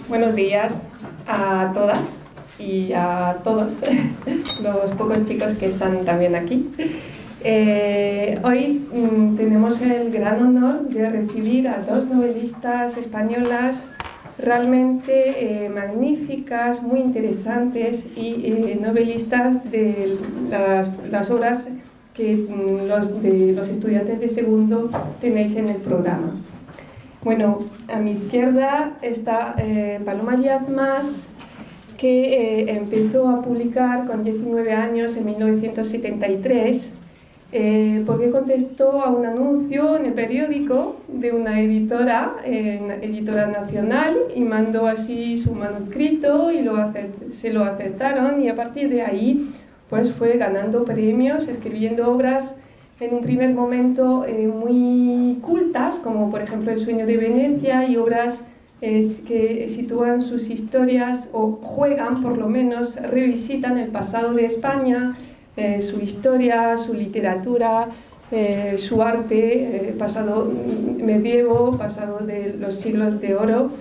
Buenos días a todas y a todos los pocos chicos que están también aquí. Hoy tenemos el gran honor de recibir a dos novelistas españolas realmente magníficas, muy interesantes y novelistas de las obras que los estudiantes de segundo tenéis en el programa. Bueno, a mi izquierda está Paloma Díaz Mas, que empezó a publicar con 19 años en 1973 porque contestó a un anuncio en el periódico de una editora nacional y mandó así su manuscrito y se lo aceptaron, y a partir de ahí pues fue ganando premios, escribiendo obras en un primer momento muy cultas, como por ejemplo El sueño de Venecia, y obras que sitúan sus historias o juegan, por lo menos, revisitan el pasado de España, su historia, su literatura, su arte, pasado medievo, pasado de los siglos de oro,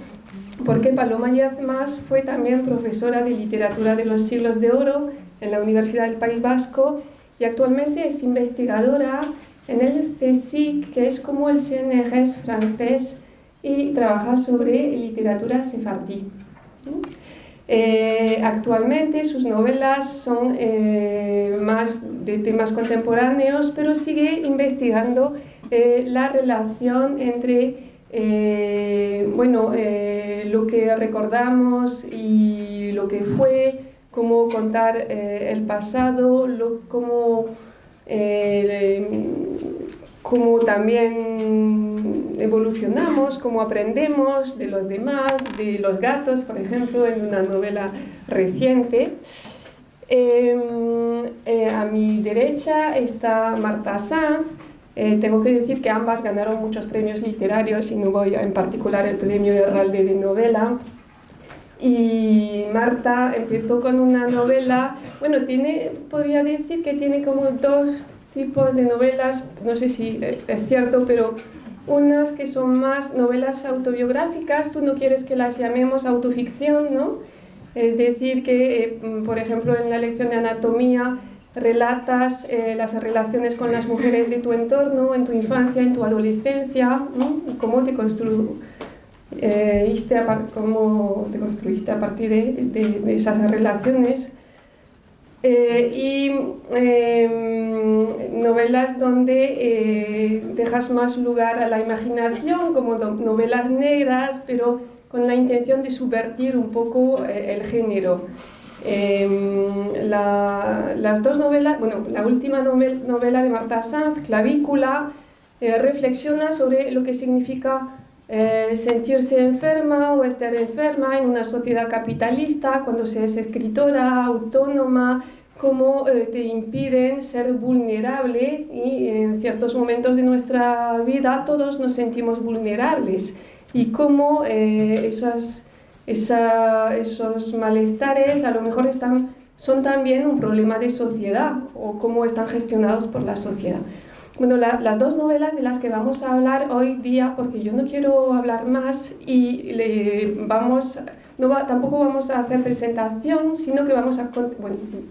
porque Paloma Díaz Mas fue también profesora de literatura de los siglos de oro en la Universidad del País Vasco y actualmente es investigadora en el CSIC, que es como el CNRS francés, y trabaja sobre literatura sefardí. Actualmente sus novelas son más de temas contemporáneos, pero sigue investigando la relación entre lo que recordamos y lo que fue, cómo contar el pasado, cómo también evolucionamos, cómo aprendemos de los demás, de los gatos, por ejemplo, en una novela reciente. A mi derecha está Marta Sanz. Tengo que decir que ambas ganaron muchos premios literarios y no voy en particular el premio Herralde de novela. Y Marta empezó con una novela, podría decir que tiene como dos tipos de novelas, no sé si es cierto, pero unas que son más novelas autobiográficas. Tú no quieres que las llamemos autoficción, ¿no? Es decir, que, por ejemplo, en la lección de anatomía relatas las relaciones con las mujeres de tu entorno, en tu infancia, en tu adolescencia, ¿no? Y cómo te construiste a partir de esas relaciones. Novelas donde dejas más lugar a la imaginación, como novelas negras, pero con la intención de subvertir un poco el género. Las dos novelas, la última novela de Marta Sanz, Clavícula, reflexiona sobre lo que significa sentirse enferma o estar enferma en una sociedad capitalista cuando se es escritora autónoma, cómo te impiden ser vulnerable, y en ciertos momentos de nuestra vida todos nos sentimos vulnerables, y cómo esos malestares a lo mejor son también un problema de sociedad, o cómo están gestionados por la sociedad. Bueno, las dos novelas de las que vamos a hablar hoy día, porque yo no quiero hablar más y tampoco vamos a hacer presentación, sino que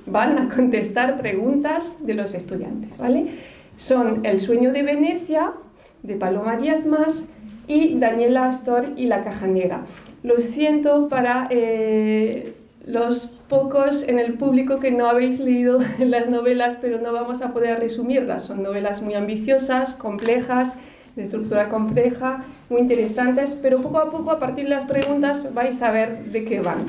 van a contestar preguntas de los estudiantes, ¿vale? Son El sueño de Venecia, de Paloma Díaz Mas, y Daniela Astor y La caja negra. Lo siento para los pocos en el público que no habéis leído las novelas, pero no vamos a poder resumirlas. Son novelas muy ambiciosas, complejas, de estructura compleja, muy interesantes, pero poco a poco, a partir de las preguntas, vais a ver de qué van.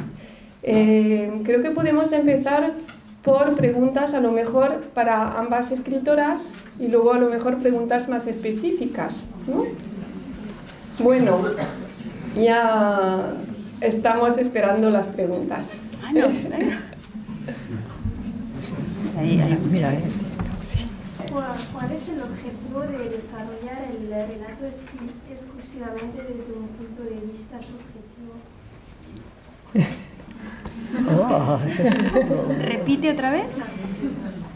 Creo que podemos empezar por preguntas a lo mejor para ambas escritoras y luego a lo mejor preguntas más específicas, ¿no? Bueno, ya estamos esperando las preguntas. Mira, ¿Cuál es el objetivo de desarrollar el relato exclusivamente desde un punto de vista subjetivo? Repite otra vez.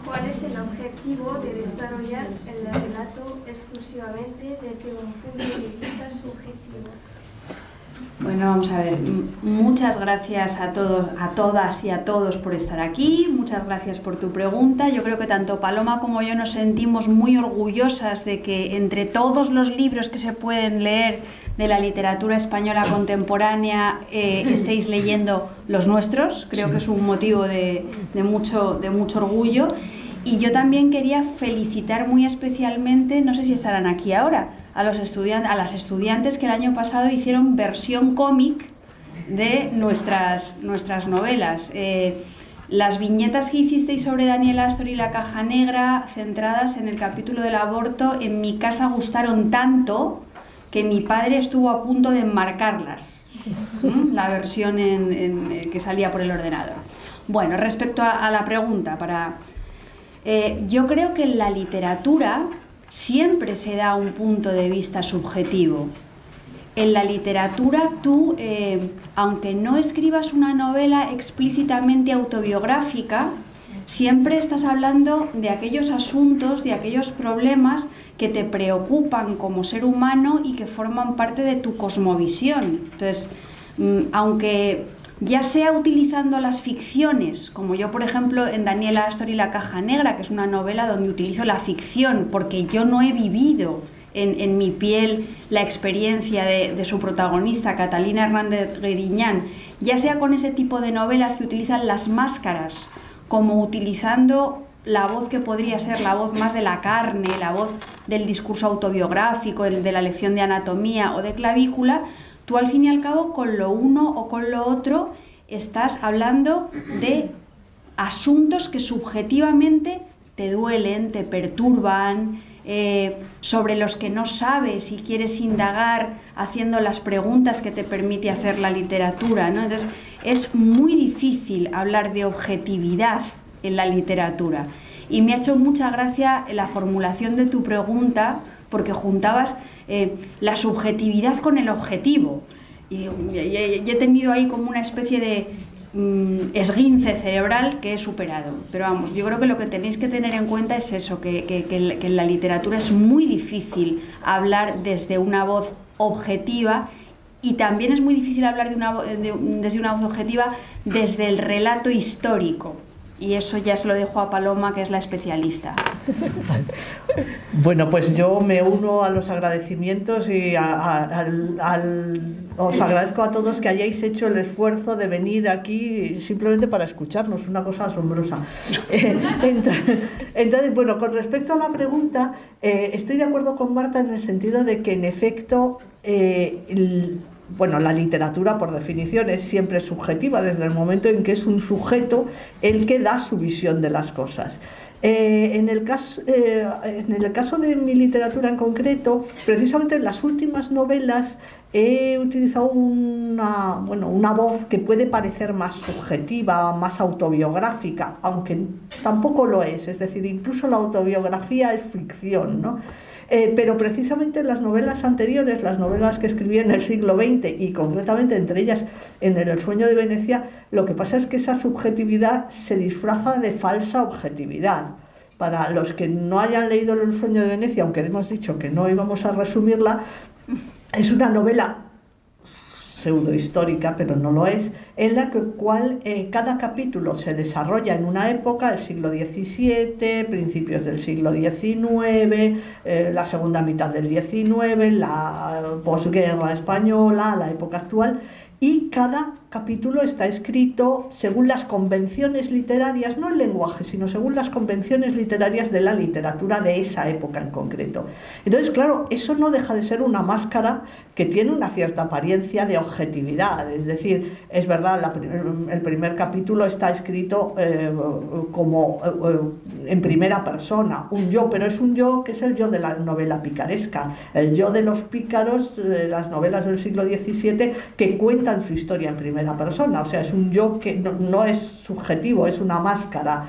¿Cuál es el objetivo de desarrollar el relato exclusivamente desde un punto de vista subjetivo? Bueno, vamos a ver. Muchas gracias a todos, a todas y a todos por estar aquí. Muchas gracias por tu pregunta. Yo creo que tanto Paloma como yo nos sentimos muy orgullosas de que entre todos los libros que se pueden leer de la literatura española contemporánea estéis leyendo los nuestros. Creo que es un motivo de mucho orgullo. Y yo también quería felicitar muy especialmente, no sé si estarán aquí ahora, a las estudiantes que el año pasado hicieron versión cómic de nuestras novelas. Las viñetas que hicisteis sobre Daniel Astor y la caja negra, centradas en el capítulo del aborto, en mi casa gustaron tanto que mi padre estuvo a punto de enmarcarlas, la versión que salía por el ordenador. Bueno, respecto a la pregunta, yo creo que en la literatura siempre se da un punto de vista subjetivo. En la literatura tú, aunque no escribas una novela explícitamente autobiográfica, siempre estás hablando de aquellos asuntos, de aquellos problemas que te preocupan como ser humano y que forman parte de tu cosmovisión. Entonces, aunque ya sea utilizando las ficciones, como yo por ejemplo en Daniel Astor y la caja negra, que es una novela donde utilizo la ficción porque yo no he vivido en mi piel la experiencia de su protagonista, Catalina Hernández Gueriñán, ya sea con ese tipo de novelas que utilizan las máscaras, como utilizando la voz que podría ser la voz más de la carne, la voz del discurso autobiográfico, de la lección de anatomía o de clavícula. Tú al fin y al cabo con lo uno o con lo otro estás hablando de asuntos que subjetivamente te duelen, te perturban, sobre los que no sabes y quieres indagar haciendo las preguntas que te permite hacer la literatura, ¿no? Entonces es muy difícil hablar de objetividad en la literatura. Y me ha hecho mucha gracia la formulación de tu pregunta porque juntabas la subjetividad con el objetivo. Y he tenido ahí como una especie de esguince cerebral que he superado. Pero vamos, yo creo que lo que tenéis que tener en cuenta es eso, que en la literatura es muy difícil hablar desde una voz objetiva y también es muy difícil hablar desde una voz objetiva desde el relato histórico. Y eso ya se lo dejo a Paloma, que es la especialista. Bueno, pues yo me uno a los agradecimientos y os agradezco a todos que hayáis hecho el esfuerzo de venir aquí simplemente para escucharnos, una cosa asombrosa. Entonces, bueno, con respecto a la pregunta, estoy de acuerdo con Marta en el sentido de que en efecto la literatura, por definición, es siempre subjetiva desde el momento en que es un sujeto el que da su visión de las cosas. En el caso de mi literatura en concreto, precisamente en las últimas novelas he utilizado una voz que puede parecer más subjetiva, más autobiográfica, aunque tampoco lo es. Es decir, incluso la autobiografía es ficción, ¿no? Pero precisamente en las novelas anteriores, las novelas que escribí en el siglo XX y concretamente entre ellas en El sueño de Venecia, lo que pasa es que esa subjetividad se disfraza de falsa objetividad. Para los que no hayan leído El sueño de Venecia, aunque hemos dicho que no íbamos a resumirla, es una novela pseudohistórica, pero no lo es, en la cual cada capítulo se desarrolla en una época, el siglo XVII, principios del siglo XIX, la segunda mitad del XIX, la posguerra española, la época actual, y cada capítulo está escrito según las convenciones literarias, no el lenguaje, sino según las convenciones literarias de la literatura de esa época en concreto. Entonces, claro, eso no deja de ser una máscara que tiene una cierta apariencia de objetividad. Es decir, es verdad, el primer capítulo está escrito como en primera persona, un yo, pero es un yo que es el yo de la novela picaresca, el yo de los pícaros, las novelas del siglo XVII que cuentan su historia en primera persona, o sea, es un yo que no es subjetivo, es una máscara.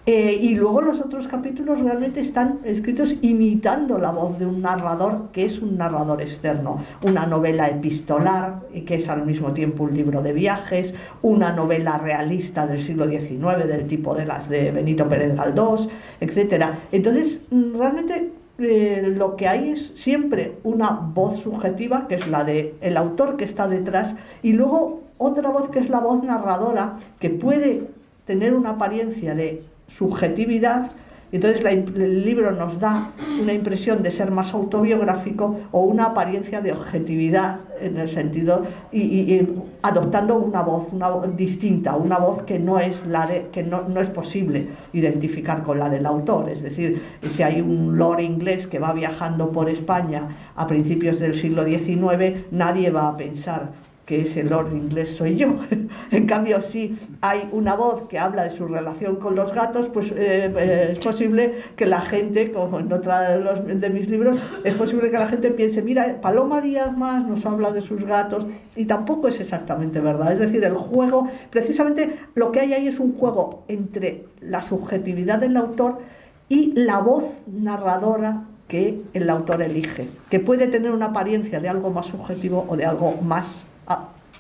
Y luego los otros capítulos realmente están escritos imitando la voz de un narrador que es un narrador externo, una novela epistolar que es al mismo tiempo un libro de viajes, una novela realista del siglo XIX del tipo de las de Benito Pérez Galdós, etc. Entonces realmente lo que hay es siempre una voz subjetiva, que es la del autor que está detrás, y luego otra voz que es la voz narradora, que puede tener una apariencia de subjetividad. Entonces el libro nos da una impresión de ser más autobiográfico o una apariencia de objetividad, en el sentido, y adoptando una voz distinta, una voz que no es que no es posible identificar con la del autor. Es decir, si hay un lord inglés que va viajando por España a principios del siglo XIX, nadie va a pensar que ese lord inglés soy yo. En cambio, si hay una voz que habla de su relación con los gatos, pues es posible que la gente, como en otra de mis libros, es posible que la gente piense, mira, Paloma Díaz Mas nos habla de sus gatos, y tampoco es exactamente verdad. Es decir, el juego, precisamente lo que hay ahí es un juego entre la subjetividad del autor y la voz narradora que el autor elige, que puede tener una apariencia de algo más subjetivo o de algo más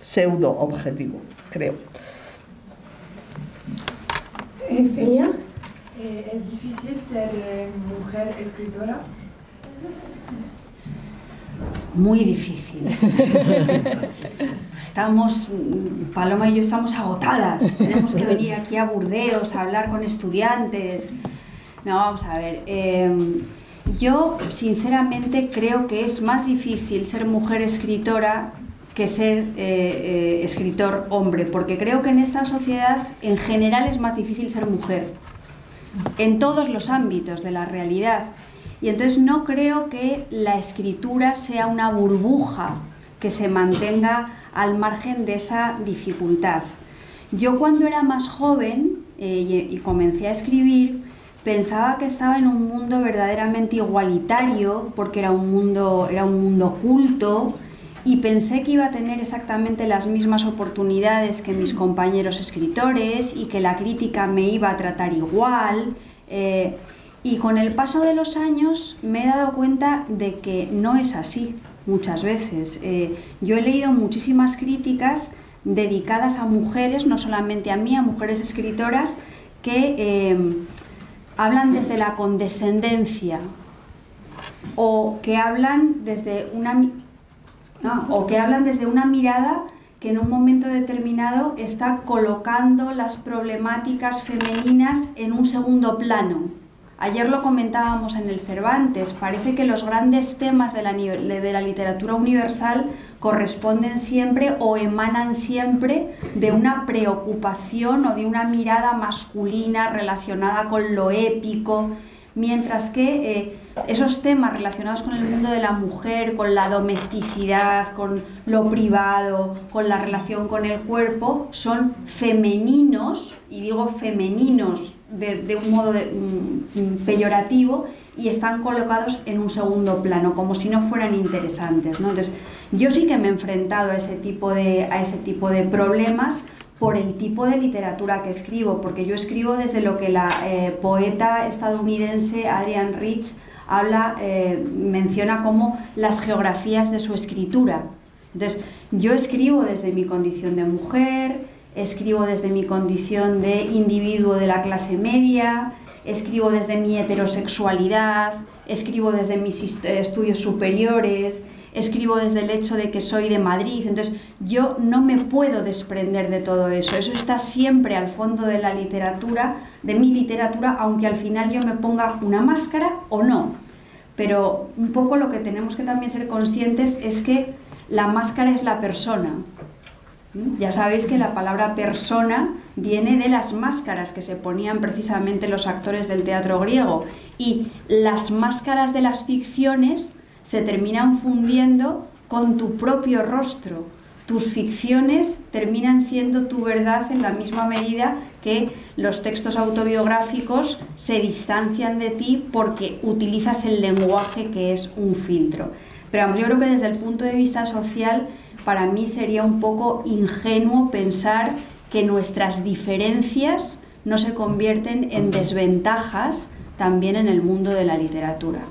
pseudo objetivo, creo. Felia. ¿Es difícil ser mujer escritora? Muy difícil. Paloma y yo estamos agotadas. Tenemos que venir aquí a Burdeos a hablar con estudiantes. No, vamos a ver. Yo, sinceramente, creo que es más difícil ser mujer escritora que ser escritor hombre, porque creo que en esta sociedad en general es más difícil ser mujer, en todos los ámbitos de la realidad. Y entonces no creo que la escritura sea una burbuja que se mantenga al margen de esa dificultad. Yo cuando era más joven y comencé a escribir, pensaba que estaba en un mundo verdaderamente igualitario, porque era un mundo culto, y pensé que iba a tener exactamente las mismas oportunidades que mis compañeros escritores y que la crítica me iba a tratar igual. Y con el paso de los años me he dado cuenta de que no es así muchas veces. Yo he leído muchísimas críticas dedicadas a mujeres, no solamente a mí, a mujeres escritoras, que hablan desde la condescendencia o que hablan desde una mirada que en un momento determinado está colocando las problemáticas femeninas en un segundo plano. Ayer lo comentábamos en el Cervantes, parece que los grandes temas de la literatura universal corresponden siempre o emanan siempre de una preocupación o de una mirada masculina relacionada con lo épico, mientras que esos temas relacionados con el mundo de la mujer, con la domesticidad, con lo privado, con la relación con el cuerpo, son femeninos, y digo femeninos de un modo peyorativo, y están colocados en un segundo plano, como si no fueran interesantes, ¿no? Entonces, yo sí que me he enfrentado a ese tipo de problemas, por el tipo de literatura que escribo, porque yo escribo desde lo que la poeta estadounidense Adrienne Rich menciona como las geografías de su escritura. Entonces, yo escribo desde mi condición de mujer, escribo desde mi condición de individuo de la clase media, escribo desde mi heterosexualidad, escribo desde mis estudios superiores, escribo desde el hecho de que soy de Madrid. Entonces yo no me puedo desprender de todo eso. Eso está siempre al fondo de la literatura, de mi literatura, aunque al final yo me ponga una máscara o no. Pero un poco lo que tenemos que también ser conscientes es que la máscara es la persona. Ya sabéis que la palabra persona viene de las máscaras que se ponían precisamente los actores del teatro griego, y las máscaras de las ficciones se terminan fundiendo con tu propio rostro. Tus ficciones terminan siendo tu verdad en la misma medida que los textos autobiográficos se distancian de ti porque utilizas el lenguaje, que es un filtro. Pero vamos, yo creo que desde el punto de vista social, para mí sería un poco ingenuo pensar que nuestras diferencias no se convierten en desventajas también en el mundo de la literatura.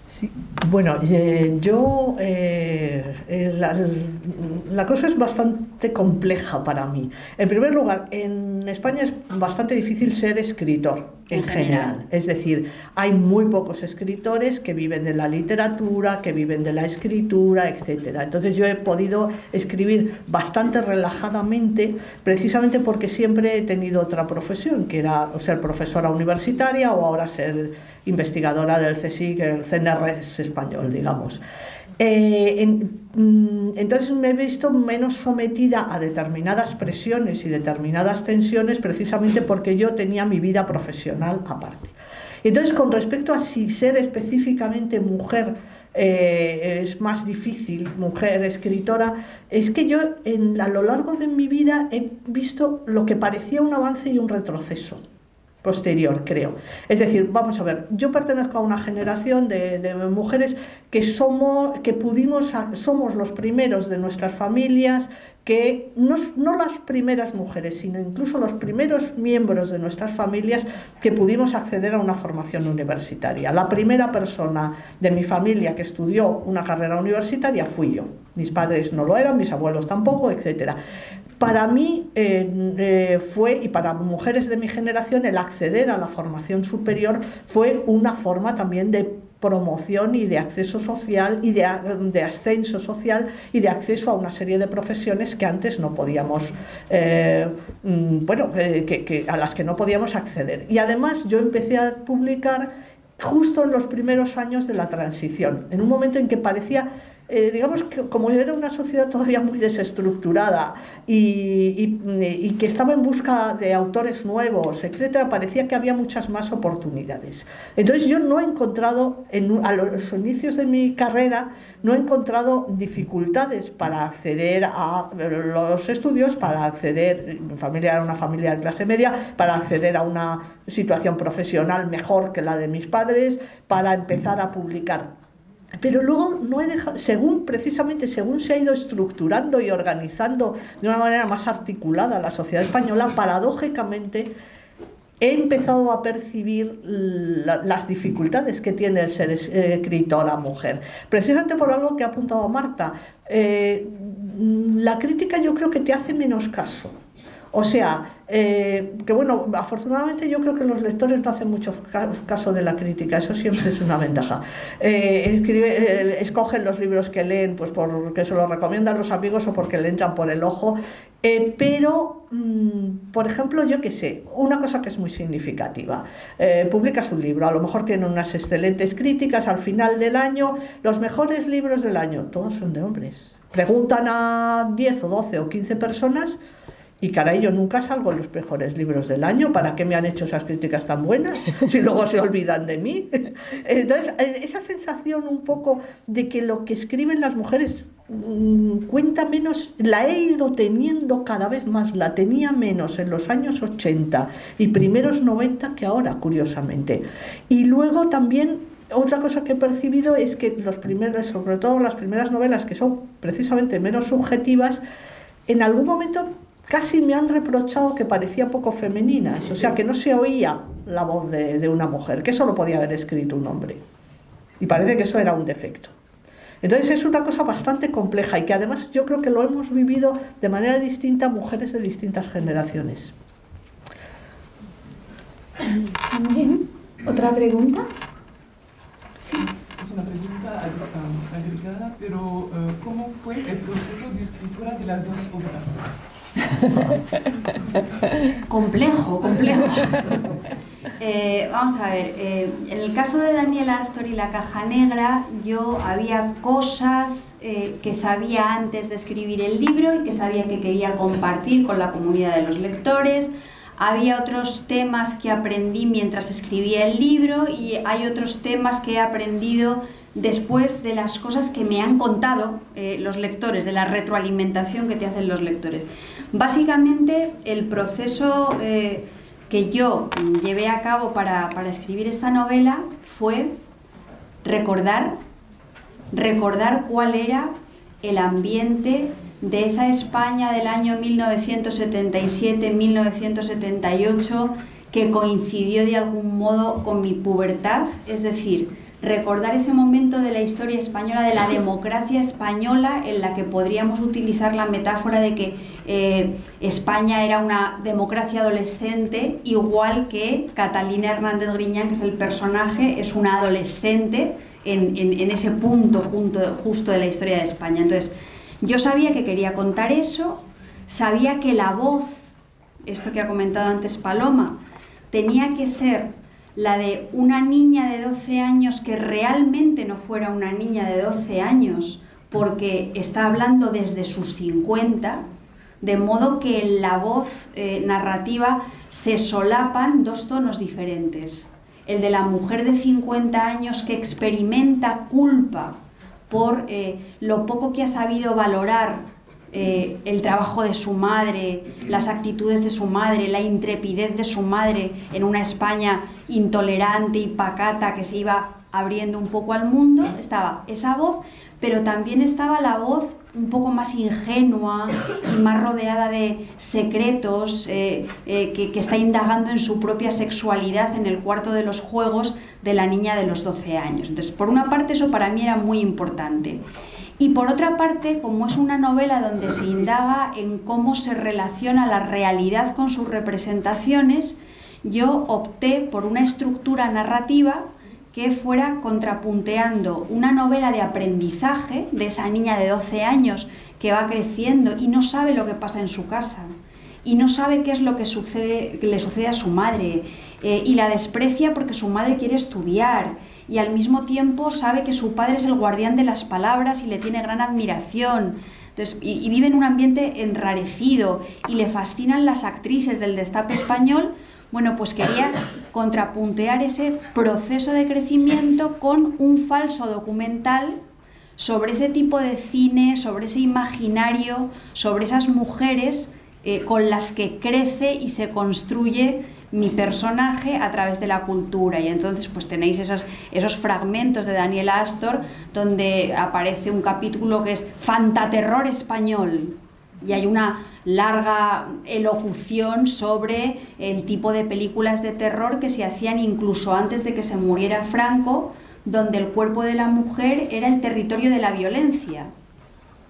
Sí. Bueno, la cosa es bastante compleja para mí. En primer lugar, en España es bastante difícil ser escritor. en general. Es decir, hay muy pocos escritores que viven de la literatura, que viven de la escritura, etc. Entonces yo he podido escribir bastante relajadamente, precisamente porque siempre he tenido otra profesión, que era o ser profesora universitaria o ahora ser investigadora del CSIC, el CNRS español, digamos. Entonces me he visto menos sometida a determinadas presiones y determinadas tensiones precisamente porque yo tenía mi vida profesional aparte. Entonces, con respecto a si ser específicamente mujer es más difícil, mujer escritora, es que yo a lo largo de mi vida he visto lo que parecía un avance y un retroceso posterior, creo. Es decir, vamos a ver, yo pertenezco a una generación de mujeres que somos los primeros de nuestras familias, que no las primeras mujeres, sino incluso los primeros miembros de nuestras familias que pudimos acceder a una formación universitaria. La primera persona de mi familia que estudió una carrera universitaria fui yo. Mis padres no lo eran, mis abuelos tampoco, etc. Para mí fue, y para mujeres de mi generación, el acceder a la formación superior fue una forma también de promoción y de acceso social y de ascenso social y de acceso a una serie de profesiones que antes no podíamos, a las que no podíamos acceder. Y además yo empecé a publicar justo en los primeros años de la transición, en un momento en que parecía, digamos que como era una sociedad todavía muy desestructurada y que estaba en busca de autores nuevos, etcétera, parecía que había muchas más oportunidades. Entonces yo no he encontrado, a los inicios de mi carrera, no he encontrado dificultades para acceder a los estudios, para acceder, mi familia era una familia de clase media, para acceder a una situación profesional mejor que la de mis padres, para empezar a publicar. Pero luego no he dejado, precisamente según se ha ido estructurando y organizando de una manera más articulada la sociedad española, paradójicamente he empezado a percibir las dificultades que tiene el ser escritora mujer. Precisamente por algo que ha apuntado Marta, la crítica yo creo que te hace menos caso. O sea, que bueno, afortunadamente yo creo que los lectores no hacen mucho caso de la crítica, eso siempre es una ventaja. Escogen los libros que leen pues porque se los recomiendan los amigos o porque le entran por el ojo, pero, por ejemplo, yo qué sé, una cosa que es muy significativa, publicas un libro, a lo mejor tiene unas excelentes críticas, al final del año, los mejores libros del año, todos son de hombres. Preguntan a 10 o 12 o 15 personas, y caray, yo nunca salgo en los mejores libros del año. ¿Para qué me han hecho esas críticas tan buenas? Si luego se olvidan de mí. Entonces, esa sensación un poco de que lo que escriben las mujeres cuenta menos, la he ido teniendo cada vez más. La tenía menos en los años 80 y primeros 90 que ahora, curiosamente. Y luego también otra cosa que he percibido es que sobre todo las primeras novelas, que son precisamente menos subjetivas, en algún momento casi me han reprochado que parecían poco femeninas, o sea, que no se oía la voz de una mujer, que eso lo podía haber escrito un hombre. Y parece que eso era un defecto. Entonces es una cosa bastante compleja y que además yo creo que lo hemos vivido de manera distinta mujeres de distintas generaciones. También, ¿otra pregunta? Sí. Es una pregunta agregada, pero ¿cómo fue el proceso de escritura de las dos obras? Complejo. Vamos a ver, en el caso de Daniela Astor y La caja negra, yo había cosas que sabía antes de escribir el libro y que sabía que quería compartir con la comunidad de los lectores. Había otros temas que aprendí mientras escribía el libro y hay otros temas que he aprendido después de las cosas que me han contado los lectores, de la retroalimentación que te hacen los lectores. Básicamente, el proceso que yo llevé a cabo para escribir esta novela fue recordar cuál era el ambiente de esa España del año 1977-1978 que coincidió de algún modo con mi pubertad, es decir, recordar ese momento de la historia española, de la democracia española, en la que podríamos utilizar la metáfora de que España era una democracia adolescente, igual que Catalina Hernández Griñán, que es el personaje, es una adolescente en ese punto justo de la historia de España. Entonces, yo sabía que quería contar eso, sabía que la voz, esto que ha comentado antes Paloma, tenía que ser la de una niña de 12 años que realmente no fuera una niña de 12 años, porque está hablando desde sus 50, de modo que en la voz narrativa se solapan dos tonos diferentes. El de la mujer de 50 años que experimenta culpa por lo poco que ha sabido valorar el trabajo de su madre, las actitudes de su madre, la intrepidez de su madre en una España intolerante y pacata que se iba abriendo un poco al mundo. Estaba esa voz, pero también estaba la voz un poco más ingenua y más rodeada de secretos, que está indagando en su propia sexualidad en el cuarto de los juegos de la niña de los 12 años. Entonces, por una parte, eso para mí era muy importante. Y por otra parte, como es una novela donde se indaga en cómo se relaciona la realidad con sus representaciones, yo opté por una estructura narrativa que fuera contrapunteando una novela de aprendizaje de esa niña de 12 años que va creciendo y no sabe lo que pasa en su casa y no sabe qué es lo que le sucede a su madre, y la desprecia porque su madre quiere estudiar, y al mismo tiempo sabe que su padre es el guardián de las palabras y le tiene gran admiración. Entonces, y vive en un ambiente enrarecido y le fascinan las actrices del destape español. Bueno, pues quería contrapuntear ese proceso de crecimiento con un falso documental sobre ese tipo de cine, sobre ese imaginario, sobre esas mujeres con las que crece y se construye mi personaje a través de la cultura. Y entonces pues tenéis esos fragmentos de Daniela Astor donde aparece un capítulo que es Fantaterror español, y hay una larga elocución sobre el tipo de películas de terror que se hacían incluso antes de que se muriera Franco, donde el cuerpo de la mujer era el territorio de la violencia.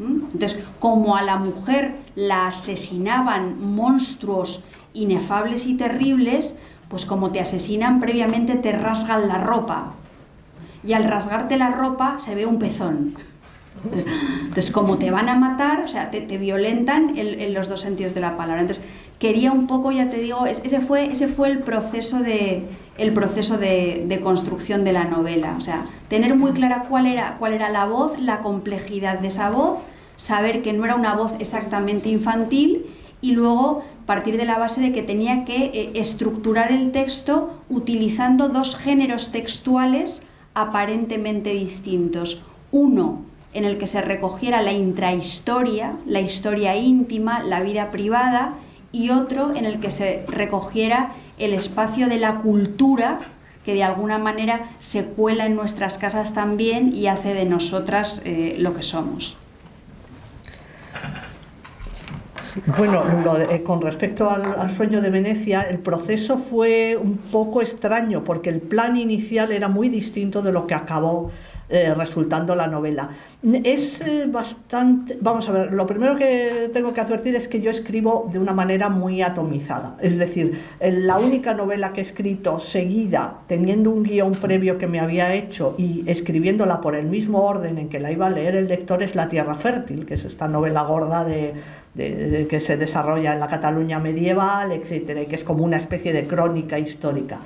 Entonces, como a la mujer la asesinaban monstruos inefables y terribles, pues como te asesinan previamente te rasgan la ropa, y al rasgarte la ropa se ve un pezón. Entonces, como te van a matar, o sea, te violentan en los dos sentidos de la palabra. Entonces, quería un poco, ya te digo, ese fue el proceso de construcción de la novela. O sea, tener muy clara cuál era la voz, la complejidad de esa voz, saber que no era una voz exactamente infantil, y luego partir de la base de que tenía que estructurar el texto utilizando dos géneros textuales aparentemente distintos. Uno en el que se recogiera la intrahistoria, la historia íntima, la vida privada, y otro en el que se recogiera el espacio de la cultura, que de alguna manera se cuela en nuestras casas también y hace de nosotras lo que somos. Bueno, con respecto al sueño de Venecia, el proceso fue un poco extraño porque el plan inicial era muy distinto de lo que acabó resultando la novela. Es bastante... Vamos a ver, lo primero que tengo que advertir es que yo escribo de una manera muy atomizada. Es decir, la única novela que he escrito seguida, teniendo un guión previo que me había hecho y escribiéndola por el mismo orden en que la iba a leer el lector, es La tierra fértil, que es esta novela gorda que se desarrolla en la Cataluña medieval, etcétera, y que es como una especie de crónica histórica.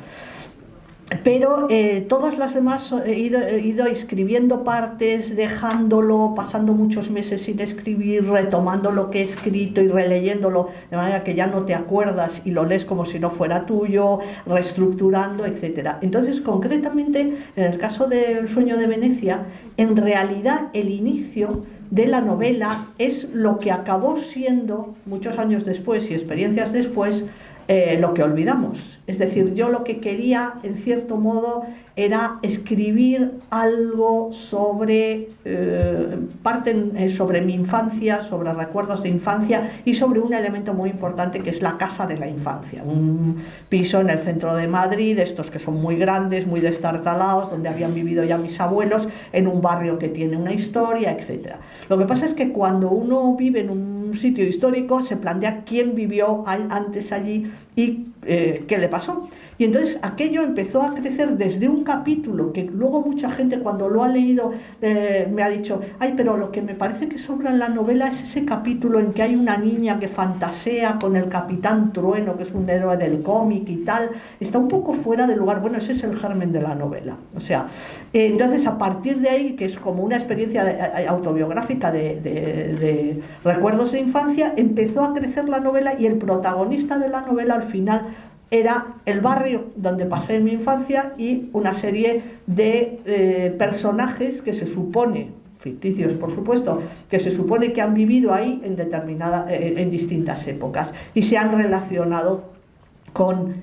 Pero todas las demás he ido escribiendo partes, dejándolo, pasando muchos meses sin escribir, retomando lo que he escrito y releyéndolo de manera que ya no te acuerdas y lo lees como si no fuera tuyo, reestructurando, etc. Entonces, concretamente, en el caso del sueño de Venecia, en realidad el inicio de la novela es lo que acabó siendo, muchos años después y experiencias después, lo que olvidamos. Es decir, yo lo que quería, en cierto modo, era escribir algo sobre, sobre mi infancia, sobre recuerdos de infancia y sobre un elemento muy importante que es la casa de la infancia, un piso en el centro de Madrid, estos que son muy grandes, muy destartalados, donde habían vivido ya mis abuelos, en un barrio que tiene una historia, etc. Lo que pasa es que cuando uno vive en un sitio histórico se plantea quién vivió antes allí y qué le pasó. Y entonces aquello empezó a crecer desde un capítulo que luego mucha gente cuando lo ha leído me ha dicho, ay, pero lo que me parece que sobra en la novela es ese capítulo en que hay una niña que fantasea con el Capitán Trueno, que es un héroe del cómic y tal, está un poco fuera de lugar. Bueno, ese es el germen de la novela. O sea, entonces a partir de ahí, que es como una experiencia autobiográfica de recuerdos de infancia, empezó a crecer la novela y el protagonista de la novela al final era el barrio donde pasé mi infancia y una serie de personajes que se supone, ficticios por supuesto, que se supone que han vivido ahí en distintas épocas y se han relacionado con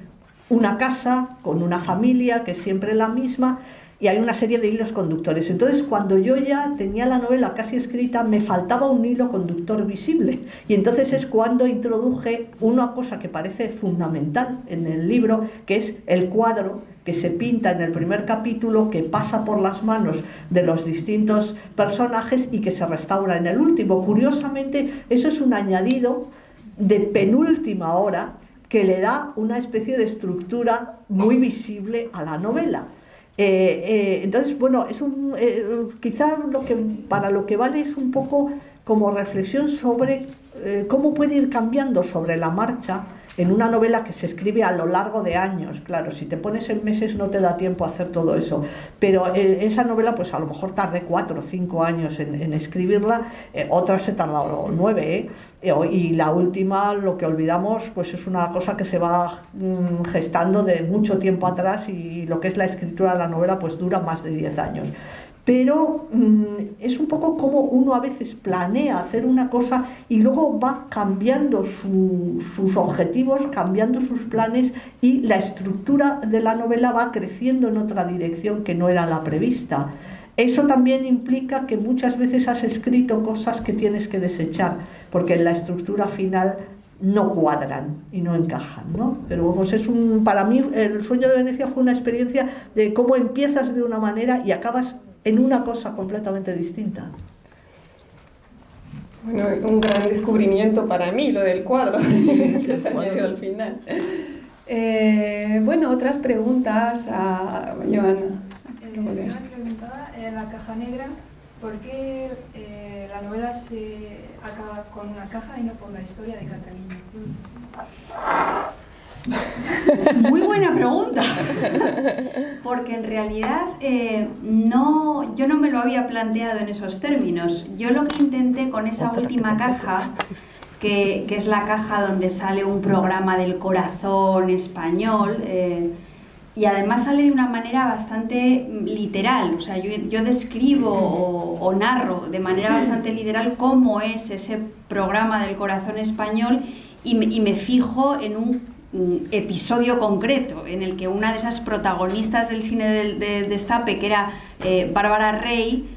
una casa, con una familia que es siempre la misma, y hay una serie de hilos conductores. Entonces, cuando yo ya tenía la novela casi escrita, me faltaba un hilo conductor visible. Y entonces es cuando introduje una cosa que parece fundamental en el libro, que es el cuadro que se pinta en el primer capítulo, que pasa por las manos de los distintos personajes y que se restaura en el último. Curiosamente, eso es un añadido de penúltima hora que le da una especie de estructura muy visible a la novela. Entonces, bueno, es quizá para lo que vale es un poco como reflexión sobre cómo puede ir cambiando sobre la marcha en una novela que se escribe a lo largo de años. Claro, si te pones en meses no te da tiempo a hacer todo eso, pero esa novela pues a lo mejor tardé 4 o 5 años en escribirla, otras he tardado 9, y la última, lo que olvidamos, pues es una cosa que se va gestando de mucho tiempo atrás, y lo que es la escritura de la novela pues dura más de 10 años. Pero es un poco como uno a veces planea hacer una cosa y luego va cambiando sus objetivos, cambiando sus planes, y la estructura de la novela va creciendo en otra dirección que no era la prevista. Eso también implica que muchas veces has escrito cosas que tienes que desechar, porque en la estructura final no cuadran y no encajan, ¿no? Pero vamos, para mí El sueño de Venecia fue una experiencia de cómo empiezas de una manera y acabas en una cosa completamente distinta. Bueno, un gran descubrimiento para mí, lo del cuadro, que se añadió al final. Bueno, otras preguntas a Joana. Yo me preguntaba, en La caja negra, ¿por qué la novela se acaba con una caja y no por la historia de Catalina? Muy buena pregunta, porque en realidad yo no me lo había planteado en esos términos. Yo lo que intenté con esa última caja, que es la caja donde sale un programa del corazón español, y además sale de una manera bastante literal, o sea, yo describo o narro de manera bastante literal cómo es ese programa del corazón español, y me fijo en un episodio concreto en el que una de esas protagonistas del cine de destape, que era Bárbara Rey,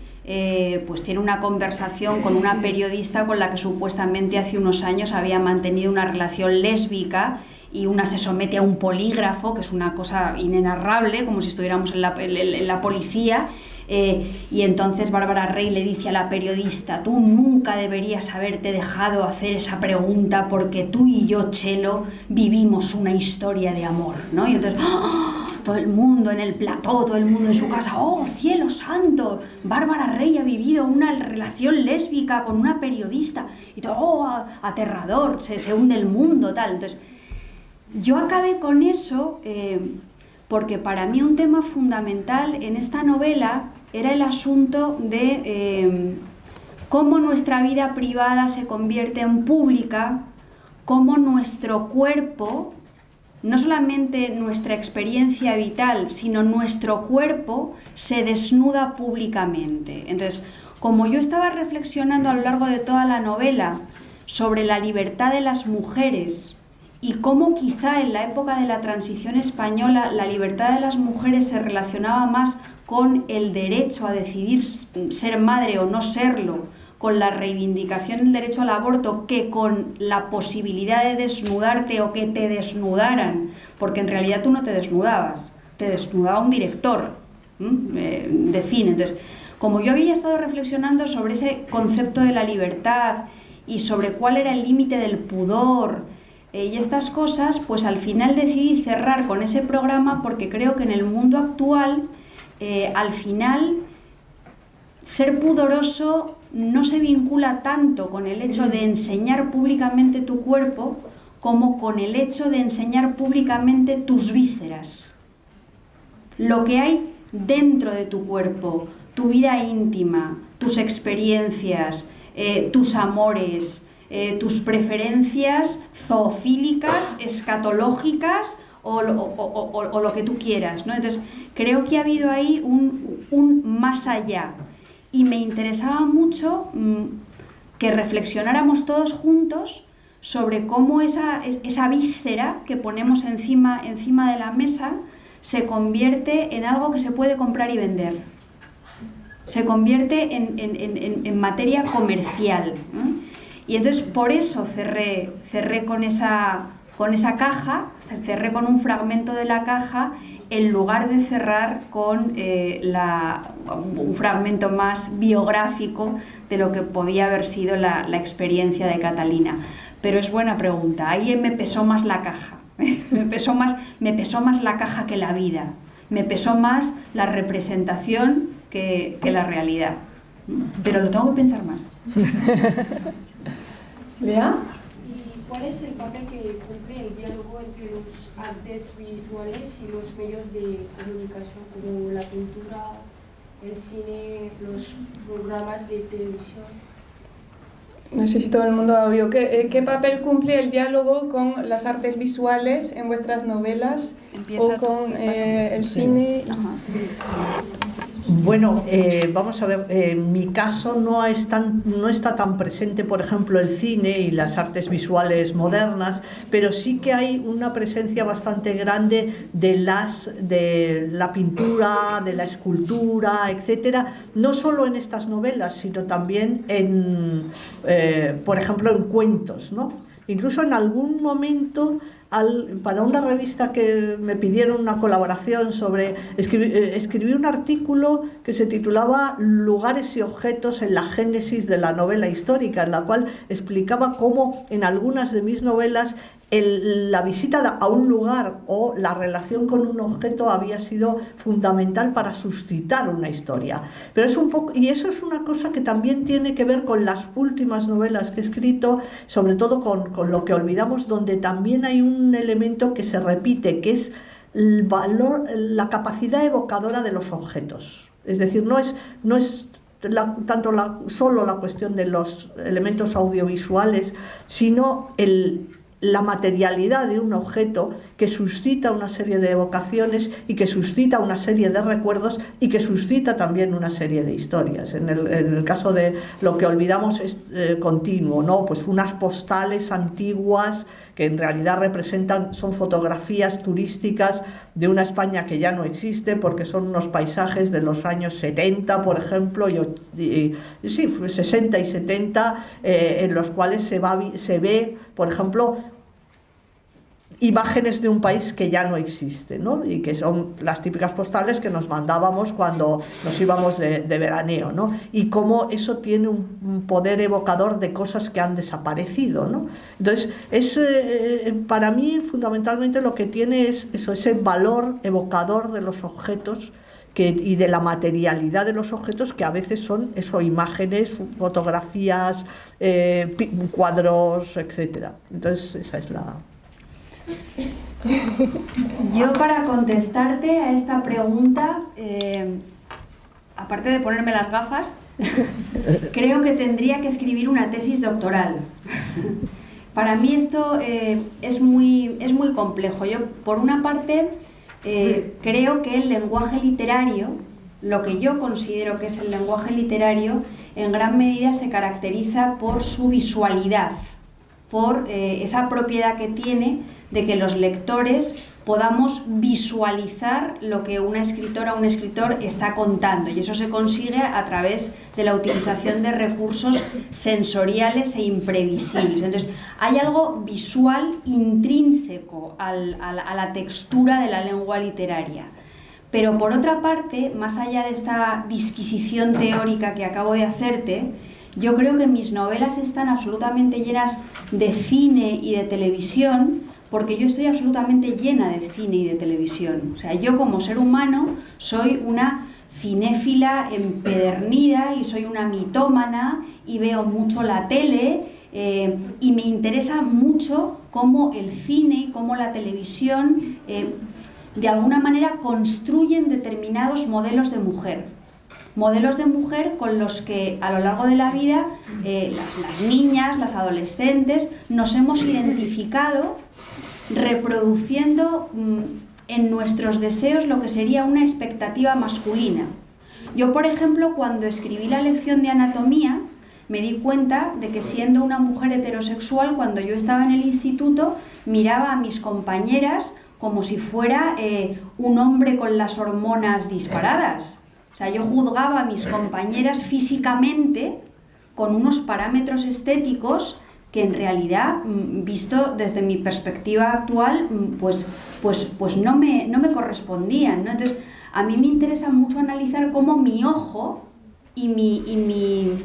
pues tiene una conversación con una periodista con la que supuestamente hace unos años había mantenido una relación lésbica, y una se somete a un polígrafo, que es una cosa inenarrable, como si estuviéramos en la policía, y entonces Bárbara Rey le dice a la periodista: tú nunca deberías haberte dejado hacer esa pregunta, porque tú y yo, Chelo, vivimos una historia de amor, ¿no? Y entonces todo el mundo en el plató, todo el mundo en su casa: ¡oh, cielo santo! Bárbara Rey ha vivido una relación lésbica con una periodista, y todo: ¡oh, aterrador! Se hunde el mundo, tal. Entonces yo acabé con eso porque para mí un tema fundamental en esta novela era el asunto de cómo nuestra vida privada se convierte en pública, cómo nuestro cuerpo, no solamente nuestra experiencia vital, sino nuestro cuerpo se desnuda públicamente. Entonces, como yo estaba reflexionando a lo largo de toda la novela sobre la libertad de las mujeres y cómo quizá en la época de la transición española la libertad de las mujeres se relacionaba más con el derecho a decidir ser madre o no serlo, con la reivindicación del derecho al aborto, que con la posibilidad de desnudarte o que te desnudaran, porque en realidad tú no te desnudabas, te desnudaba un director de cine. Entonces, como yo había estado reflexionando sobre ese concepto de la libertad y sobre cuál era el límite del pudor y estas cosas, pues al final decidí cerrar con ese programa, porque creo que en el mundo actual, al final, ser pudoroso no se vincula tanto con el hecho de enseñar públicamente tu cuerpo como con el hecho de enseñar públicamente tus vísceras, lo que hay dentro de tu cuerpo, tu vida íntima, tus experiencias, tus amores, tus preferencias zoofílicas, escatológicas o lo que tú quieras, ¿no? Entonces, creo que ha habido ahí un más allá, y me interesaba mucho que reflexionáramos todos juntos sobre cómo esa víscera que ponemos encima de la mesa se convierte en algo que se puede comprar y vender. Se convierte en materia comercial, ¿no? Y entonces por eso cerré con esa caja, cerré con un fragmento de la caja, en lugar de cerrar con un fragmento más biográfico de lo que podía haber sido la experiencia de Catalina. Pero es buena pregunta. Ahí me pesó más la caja. me pesó más la caja que la vida. Me pesó más la representación que la realidad. Pero lo tengo que pensar más. ¿Lea? ¿Y cuál es el papel que cumple el diálogo entre los artes visuales y los medios de comunicación, como la pintura, el cine, los programas de televisión? No sé si todo el mundo ha oído. ¿Qué papel cumple el diálogo con las artes visuales en vuestras novelas o con el cine? Bueno, vamos a ver, en mi caso no está tan presente, por ejemplo, el cine y las artes visuales modernas, pero sí que hay una presencia bastante grande de la pintura, de la escultura, etcétera, no solo en estas novelas, sino también por ejemplo, en cuentos, ¿no? Incluso en algún momento, para una revista que me pidieron una colaboración sobre... Escribí un artículo que se titulaba Lugares y objetos en la génesis de la novela histórica, en la cual explicaba cómo en algunas de mis novelas la visita a un lugar o la relación con un objeto había sido fundamental para suscitar una historia. Pero y eso es una cosa que también tiene que ver con las últimas novelas que he escrito, sobre todo con Lo que olvidamos, donde también hay un elemento que se repite, que es el valor, la capacidad evocadora de los objetos. Es decir, no es solo la cuestión de los elementos audiovisuales, sino la materialidad de un objeto que suscita una serie de evocaciones y que suscita una serie de recuerdos y que suscita también una serie de historias. En el caso de Lo que olvidamos es continuo, ¿no? Pues unas postales antiguas que en realidad son fotografías turísticas de una España que ya no existe, porque son unos paisajes de los años 70, por ejemplo, 60 y 70, en los cuales se ve, por ejemplo, imágenes de un país que ya no existe, ¿no? Y que son las típicas postales que nos mandábamos cuando nos íbamos de veraneo, ¿no? Y cómo eso tiene un poder evocador de cosas que han desaparecido, ¿no? Entonces, para mí, fundamentalmente, lo que tiene es ese valor evocador de los objetos y de la materialidad de los objetos, que a veces son imágenes, fotografías, cuadros, etc. Entonces, esa es la... Yo, para contestarte a esta pregunta, aparte de ponerme las gafas, creo que tendría que escribir una tesis doctoral. Para mí esto es muy complejo. Yo, por una parte, creo que el lenguaje literario, lo que yo considero que es el lenguaje literario, en gran medida se caracteriza por su visualidad. por esa propiedad que tiene de que los lectores podamos visualizar lo que una escritora o un escritor está contando, y eso se consigue a través de la utilización de recursos sensoriales e imprevisibles. Entonces, hay algo visual intrínseco a la textura de la lengua literaria. Pero por otra parte, más allá de esta disquisición teórica que acabo de hacerte, yo creo que mis novelas están absolutamente llenas de cine y de televisión, porque yo estoy absolutamente llena de cine y de televisión. O sea, yo como ser humano soy una cinéfila empedernida y soy una mitómana y veo mucho la tele, y me interesa mucho cómo el cine y cómo la televisión de alguna manera construyen determinados modelos de mujer. Modelos de mujer con los que a lo largo de la vida las niñas, las adolescentes, nos hemos identificado reproduciendo en nuestros deseos lo que sería una expectativa masculina. Yo, por ejemplo, cuando escribí la lección de anatomía, me di cuenta de que siendo una mujer heterosexual, cuando yo estaba en el instituto, miraba a mis compañeras como si fuera un hombre con las hormonas disparadas. O sea, yo juzgaba a mis compañeras físicamente con unos parámetros estéticos que en realidad, visto desde mi perspectiva actual, pues no me correspondían, ¿no? Entonces, a mí me interesa mucho analizar cómo mi ojo y mi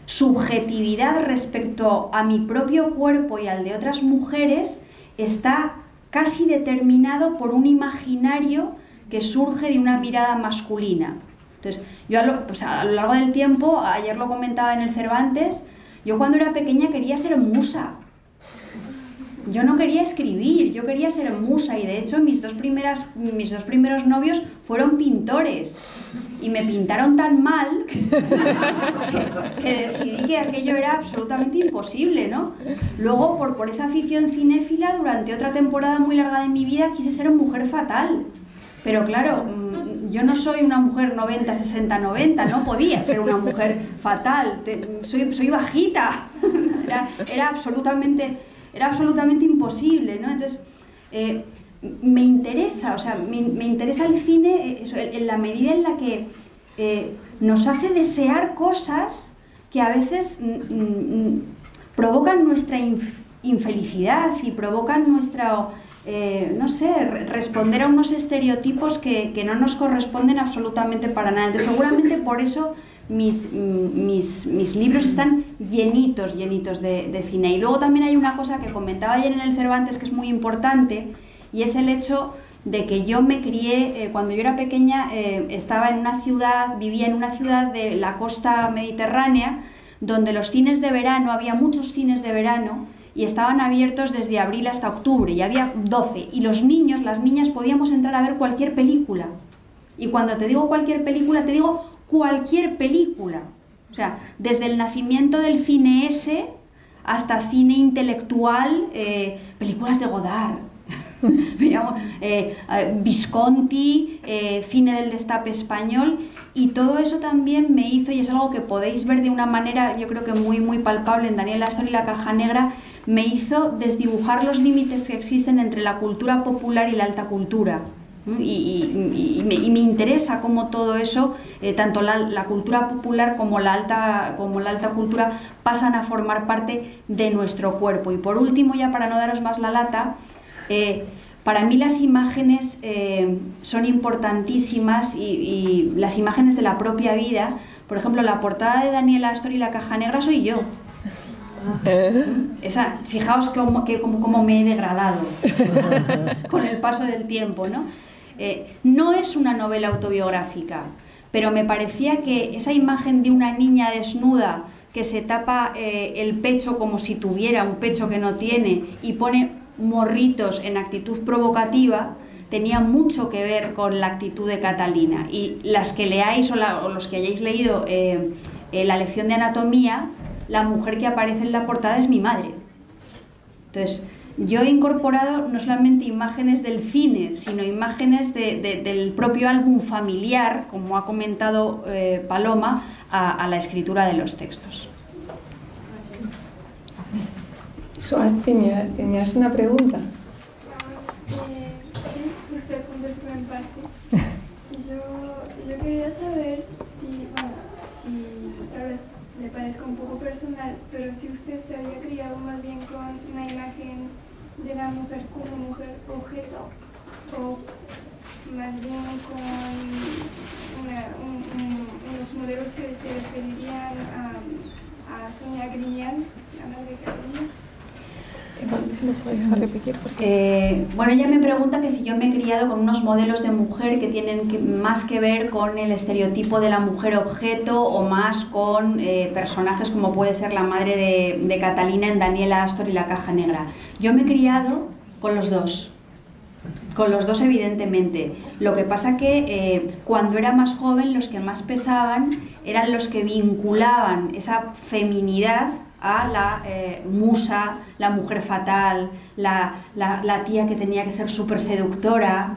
subjetividad respecto a mi propio cuerpo y al de otras mujeres está casi determinado por un imaginario que surge de una mirada masculina. Entonces, yo a lo largo del tiempo, ayer lo comentaba en el Cervantes, yo cuando era pequeña quería ser musa. Yo no quería escribir, yo quería ser musa, y de hecho mis dos primeros novios fueron pintores y me pintaron tan mal que decidí que aquello era absolutamente imposible, ¿no? Luego, por esa afición cinéfila, durante otra temporada muy larga de mi vida quise ser mujer fatal. Pero claro, yo no soy una mujer 90, 60, 90, no podía ser una mujer fatal, soy bajita, era absolutamente imposible, ¿no? Entonces, me interesa, o sea, me interesa el cine en la medida en la que nos hace desear cosas que a veces provocan nuestra infelicidad y provocan nuestra... no sé, responder a unos estereotipos que no nos corresponden absolutamente para nada. Entonces, seguramente por eso mis libros están llenitos de cine. Y luego también hay una cosa que comentaba ayer en el Cervantes que es muy importante, y es el hecho de que yo me crié, cuando yo era pequeña, vivía en una ciudad de la costa mediterránea, donde los cines de verano, había muchos cines de verano, y estaban abiertos desde abril hasta octubre, y había 12, y los niños, las niñas podíamos entrar a ver cualquier película. Y cuando te digo cualquier película, te digo cualquier película. O sea, desde el nacimiento del cine S hasta cine intelectual, películas de Godard, Visconti, cine del destape español, y todo eso también me hizo, y es algo que podéis ver de una manera, yo creo que muy, muy palpable en Daniel Astor y la caja negra, me hizo desdibujar los límites que existen entre la cultura popular y la alta cultura. Y me interesa cómo todo eso, tanto la cultura popular como la alta cultura, pasan a formar parte de nuestro cuerpo. Y por último, ya para no daros más la lata, para mí las imágenes son importantísimas, y las imágenes de la propia vida. Por ejemplo, la portada de Daniel Astor y la caja negra soy yo. Fijaos cómo me he degradado con el paso del tiempo, ¿no? No es una novela autobiográfica, pero me parecía que esa imagen de una niña desnuda que se tapa el pecho como si tuviera un pecho que no tiene y pone morritos en actitud provocativa, tenía mucho que ver con la actitud de Catalina. Y las que leáis o los que hayáis leído la lección de anatomía, la mujer que aparece en la portada es mi madre. Entonces, yo he incorporado no solamente imágenes del cine, sino imágenes del propio álbum familiar, como ha comentado Paloma, a la escritura de los textos. Suad, tenías una pregunta. Sí, usted contestó en parte. Yo quería saber si tal vez le parezca un poco personal, pero si usted se había criado más bien con una imagen de la mujer como mujer objeto, o más bien con unos modelos que se referirían a Sonia Griñán, la madre Catalina. Si me puedes repetir. Bueno, ella me pregunta que si yo me he criado con unos modelos de mujer que tienen más que ver con el estereotipo de la mujer objeto o más con personajes como puede ser la madre de Catalina en Daniela Astor y La Caja Negra. Yo me he criado con los dos evidentemente. Lo que pasa que cuando era más joven los que más pesaban eran los que vinculaban esa feminidad a la musa, la mujer fatal, la tía que tenía que ser súper seductora,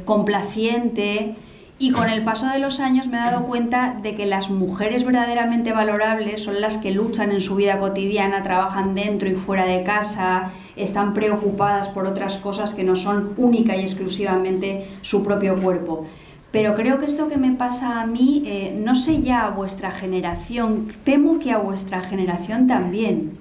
complaciente. Y con el paso de los años me he dado cuenta de que las mujeres verdaderamente valorables son las que luchan en su vida cotidiana, trabajan dentro y fuera de casa, están preocupadas por otras cosas que no son única y exclusivamente su propio cuerpo. Pero creo que esto que me pasa a mí, no sé ya a vuestra generación, temo que a vuestra generación también,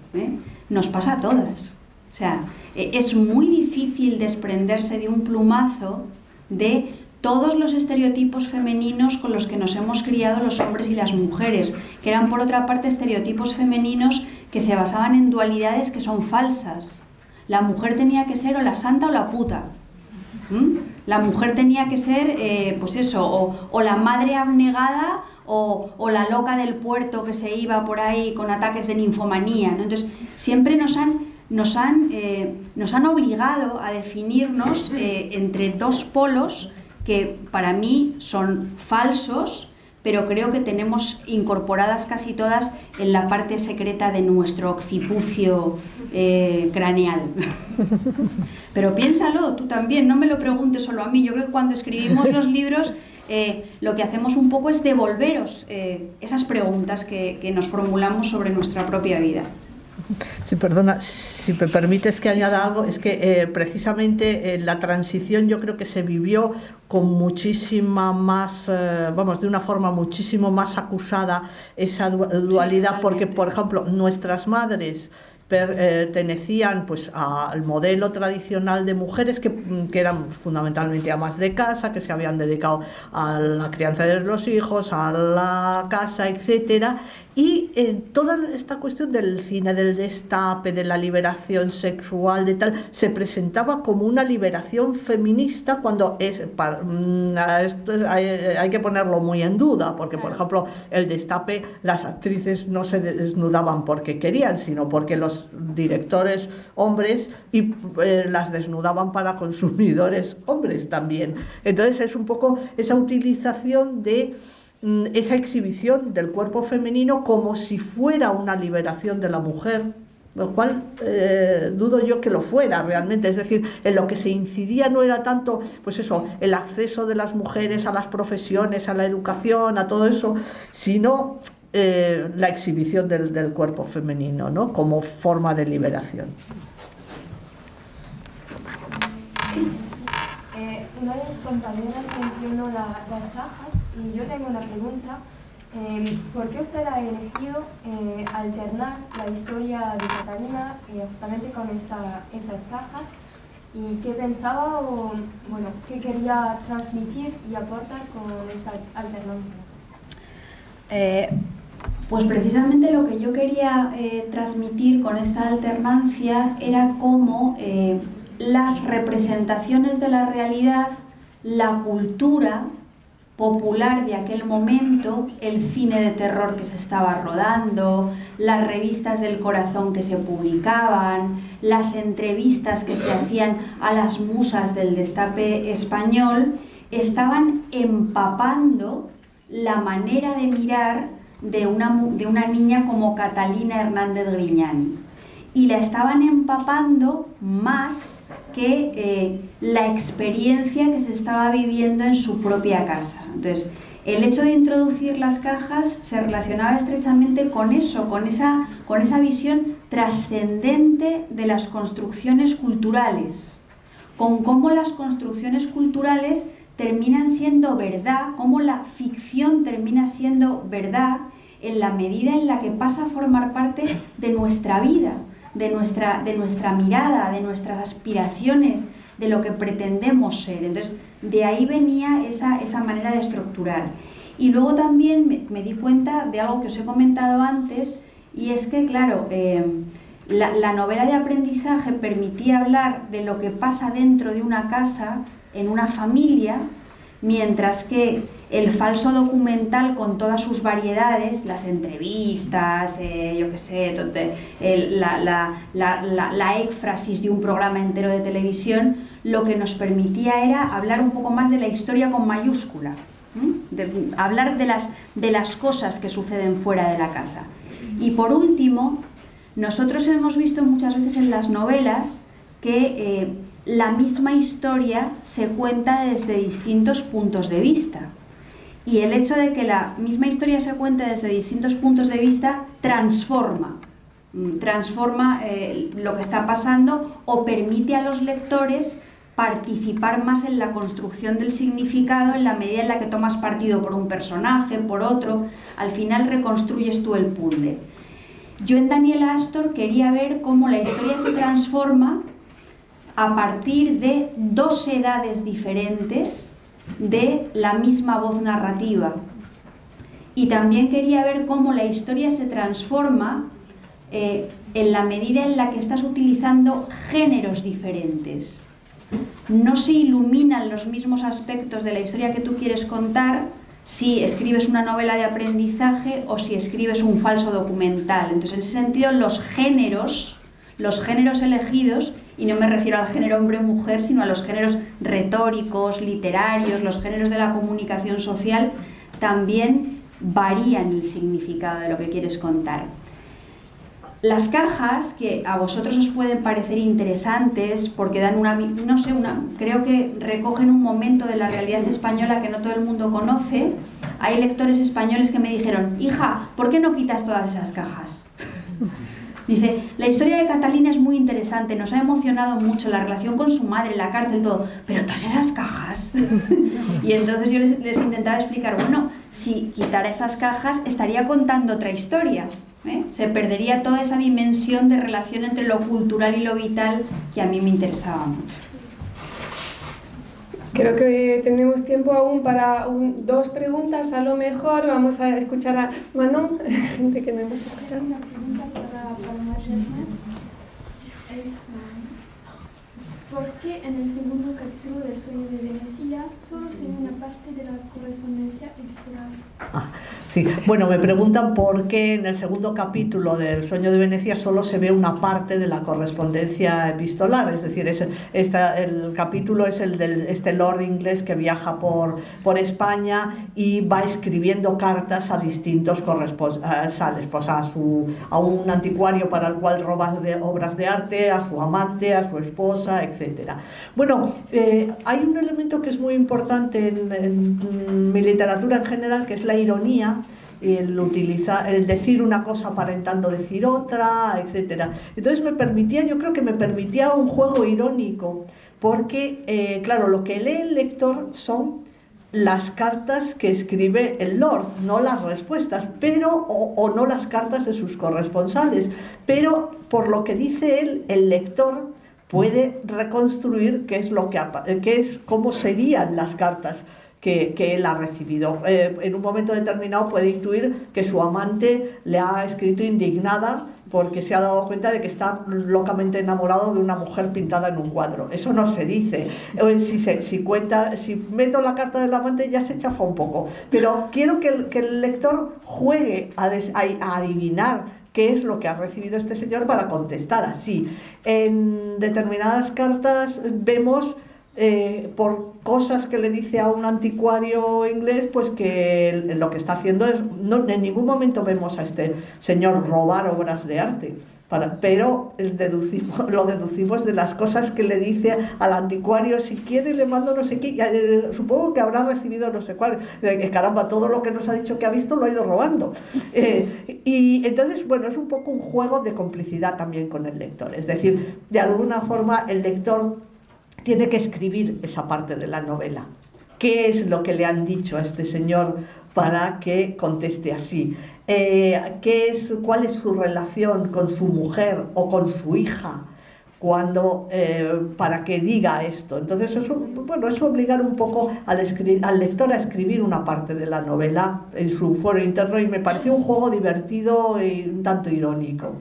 nos pasa a todas. O sea, es muy difícil desprenderse de un plumazo de todos los estereotipos femeninos con los que nos hemos criado los hombres y las mujeres, que eran por otra parte estereotipos femeninos que se basaban en dualidades que son falsas. La mujer tenía que ser o la santa o la puta. La mujer tenía que ser, pues eso, o la madre abnegada o la loca del puerto que se iba por ahí con ataques de ninfomanía, ¿no? Entonces, siempre nos han obligado a definirnos entre dos polos que para mí son falsos, pero creo que tenemos incorporadas casi todas en la parte secreta de nuestro occipucio craneal. Pero piénsalo, tú también, no me lo preguntes solo a mí. Yo creo que cuando escribimos los libros lo que hacemos un poco es devolveros esas preguntas que nos formulamos sobre nuestra propia vida. Sí, perdona, si me permites que añada algo, es que precisamente la transición yo creo que se vivió con muchísima más, de una forma muchísimo más acusada esa dualidad, porque, por ejemplo, nuestras madres pertenecían pues al modelo tradicional de mujeres que eran fundamentalmente amas de casa, que se habían dedicado a la crianza de los hijos, a la casa, etcétera. Y toda esta cuestión del cine, del destape, de la liberación sexual, de tal, se presentaba como una liberación feminista cuando hay que ponerlo muy en duda, porque, por ejemplo, el destape, las actrices no se desnudaban porque querían, sino porque los directores hombres las desnudaban para consumidores hombres también. Entonces es un poco esa utilización de esa exhibición del cuerpo femenino como si fuera una liberación de la mujer, lo cual dudo yo que lo fuera realmente. Es decir, en lo que se incidía no era tanto, pues eso, el acceso de las mujeres a las profesiones, a la educación, a todo eso, sino la exhibición del cuerpo femenino, ¿no?, como forma de liberación. Sí. Una de las compañeras mencionó las cajas y yo tengo una pregunta. ¿Por qué usted ha elegido alternar la historia de Catalina justamente con esas cajas? ¿Y qué pensaba o qué quería transmitir y aportar con esta alternancia? Pues precisamente lo que yo quería transmitir con esta alternancia era cómo las representaciones de la realidad, la cultura popular de aquel momento, el cine de terror que se estaba rodando, las revistas del corazón que se publicaban, las entrevistas que se hacían a las musas del destape español, estaban empapando la manera de mirar de una niña como Catalina Hernández Griñán, y la estaban empapando más que la experiencia que se estaba viviendo en su propia casa. Entonces, el hecho de introducir las cajas se relacionaba estrechamente con eso, con esa visión trascendente de las construcciones culturales, con cómo las construcciones culturales terminan siendo verdad, cómo la ficción termina siendo verdad en la medida en la que pasa a formar parte de nuestra vida, de nuestra mirada, de nuestras aspiraciones, de lo que pretendemos ser. Entonces, de ahí venía esa manera de estructurar. Y luego también me di cuenta de algo que os he comentado antes, y es que, claro, la novela de aprendizaje permitía hablar de lo que pasa dentro de una casa, en una familia, mientras que el falso documental con todas sus variedades, las entrevistas, yo qué sé, la éfrasis de un programa entero de televisión, lo que nos permitía era hablar un poco más de la historia con mayúscula, hablar de las cosas que suceden fuera de la casa. Y por último, nosotros hemos visto muchas veces en las novelas que la misma historia se cuenta desde distintos puntos de vista. Y el hecho de que la misma historia se cuente desde distintos puntos de vista transforma lo que está pasando o permite a los lectores participar más en la construcción del significado en la medida en la que tomas partido por un personaje, por otro. Al final reconstruyes tú el puzzle. Yo en Daniela Astor quería ver cómo la historia se transforma a partir de dos edades diferentes de la misma voz narrativa. Y también quería ver cómo la historia se transforma en la medida en la que estás utilizando géneros diferentes. No se iluminan los mismos aspectos de la historia que tú quieres contar si escribes una novela de aprendizaje o si escribes un falso documental. Entonces, en ese sentido, los géneros elegidos, y no me refiero al género hombre-mujer, sino a los géneros retóricos, literarios, los géneros de la comunicación social, también varían el significado de lo que quieres contar. Las cajas, que a vosotros os pueden parecer interesantes porque dan creo que recogen un momento de la realidad española que no todo el mundo conoce. Hay lectores españoles que me dijeron: hija, ¿por qué no quitas todas esas cajas? Dice, la historia de Catalina es muy interesante, nos ha emocionado mucho, la relación con su madre, la cárcel, todo, pero todas esas cajas. Y entonces yo les intentaba explicar, bueno, si quitara esas cajas estaría contando otra historia, ¿eh? Se perdería toda esa dimensión de relación entre lo cultural y lo vital que a mí me interesaba mucho. Creo que tenemos tiempo aún para dos preguntas, a lo mejor. Vamos a escuchar a Manon, gente que no hemos escuchado. Una pregunta para Germán. ¿Por qué en el segundo capítulo del Sueño de Venecia solo se ve una parte de la correspondencia epistolar? Sí, bueno, me preguntan por qué en el segundo capítulo del Sueño de Venecia solo se ve una parte de la correspondencia epistolar, es decir, el capítulo es el de este lord inglés que viaja por España y va escribiendo cartas a distintos corresponsales, pues a un anticuario para el cual roba obras de arte, a su amante, a su esposa, etc. Bueno, hay un elemento que es muy importante en mi literatura en general, que es la ironía, el decir una cosa aparentando decir otra, etc. Entonces yo creo que me permitía un juego irónico, porque, claro, lo que lee el lector son las cartas que escribe el Lord, no las respuestas, o no las cartas de sus corresponsales, pero por lo que dice él, el lector puede reconstruir cómo serían las cartas que él ha recibido. En un momento determinado puede intuir que su amante le ha escrito indignada porque se ha dado cuenta de que está locamente enamorado de una mujer pintada en un cuadro. Eso no se dice. Si meto la carta del amante ya se chafa un poco. Pero quiero que el lector juegue a adivinar qué es lo que ha recibido este señor para contestar así. En determinadas cartas vemos por cosas que le dice a un anticuario inglés, pues que lo que está haciendo es, no, en ningún momento vemos a este señor robar obras de arte, pero lo deducimos de las cosas que le dice al anticuario: si quiere le mando no sé qué, supongo que habrá recibido no sé cuál, caramba, todo lo que nos ha dicho que ha visto lo ha ido robando. Y entonces, bueno, es un poco un juego de complicidad también con el lector, es decir, de alguna forma el lector tiene que escribir esa parte de la novela. ¿Qué es lo que le han dicho a este señor para que conteste así? ¿Cuál es su relación con su mujer o con su hija para que diga esto? Entonces es obligar un poco al lector a escribir una parte de la novela en su foro interno, y me pareció un juego divertido y un tanto irónico.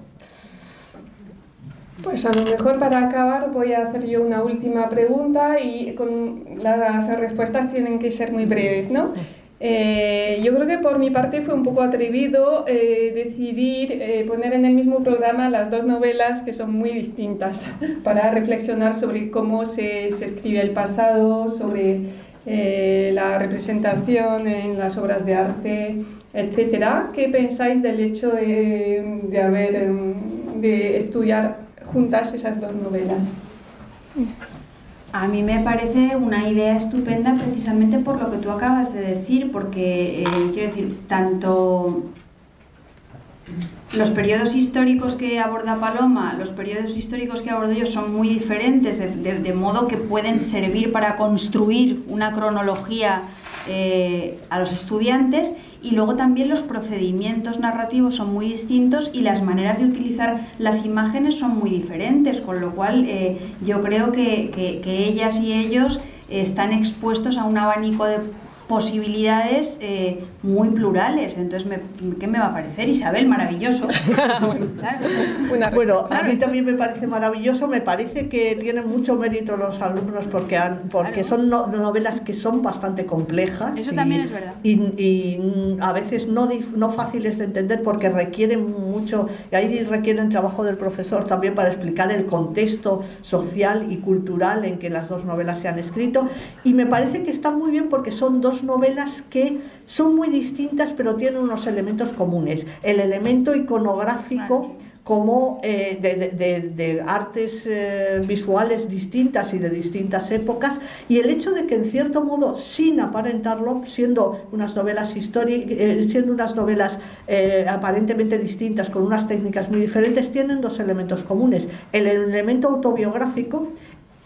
Pues a lo mejor para acabar voy a hacer yo una última pregunta, y las respuestas tienen que ser muy breves, ¿no? Yo creo que por mi parte fue un poco atrevido decidir poner en el mismo programa las dos novelas que son muy distintas, para reflexionar sobre cómo se escribe el pasado, sobre la representación en las obras de arte, etcétera. ¿Qué pensáis del hecho de estudiar juntas esas dos novelas? A mí me parece una idea estupenda, precisamente por lo que tú acabas de decir, porque quiero decir, tanto los periodos históricos que aborda Paloma, los periodos históricos que abordo yo son muy diferentes, de modo que pueden servir para construir una cronología a los estudiantes, y luego también los procedimientos narrativos son muy distintos y las maneras de utilizar las imágenes son muy diferentes, con lo cual yo creo que ellas y ellos están expuestos a un abanico de posibilidades muy plurales. Entonces, ¿qué me va a parecer, Isabel? Maravilloso. Bueno, a mí también me parece maravilloso. Me parece que tienen mucho mérito los alumnos porque son novelas que son bastante complejas. Eso también es verdad. Y a veces no fáciles de entender, porque requieren mucho, y ahí requieren trabajo del profesor también para explicar el contexto social y cultural en que las dos novelas se han escrito. Y me parece que están muy bien porque son dos novelas que son muy distintas, pero tienen unos elementos comunes. El elemento iconográfico, como de artes visuales distintas y de distintas épocas, y el hecho de que, en cierto modo, sin aparentarlo, siendo unas novelas aparentemente distintas, con unas técnicas muy diferentes, tienen dos elementos comunes. El elemento autobiográfico,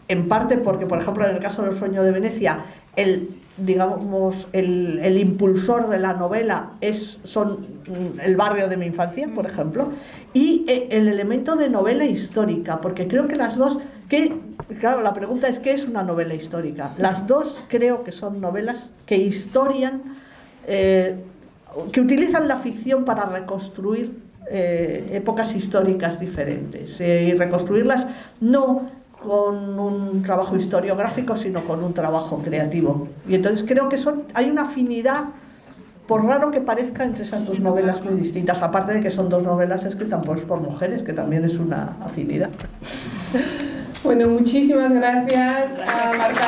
en parte porque, por ejemplo, en el caso del Sueño de Venecia, el impulsor de la novela son el barrio de mi infancia, por ejemplo, y el elemento de novela histórica, porque creo que las dos, claro, la pregunta es ¿qué es una novela histórica? Las dos creo que son novelas que historian, que utilizan la ficción para reconstruir épocas históricas diferentes, y reconstruirlas no con un trabajo historiográfico, sino con un trabajo creativo. Y entonces creo que hay una afinidad, por raro que parezca, entre esas dos novelas muy distintas, aparte de que son dos novelas escritas por mujeres, que también es una afinidad. Bueno, muchísimas gracias a Marta.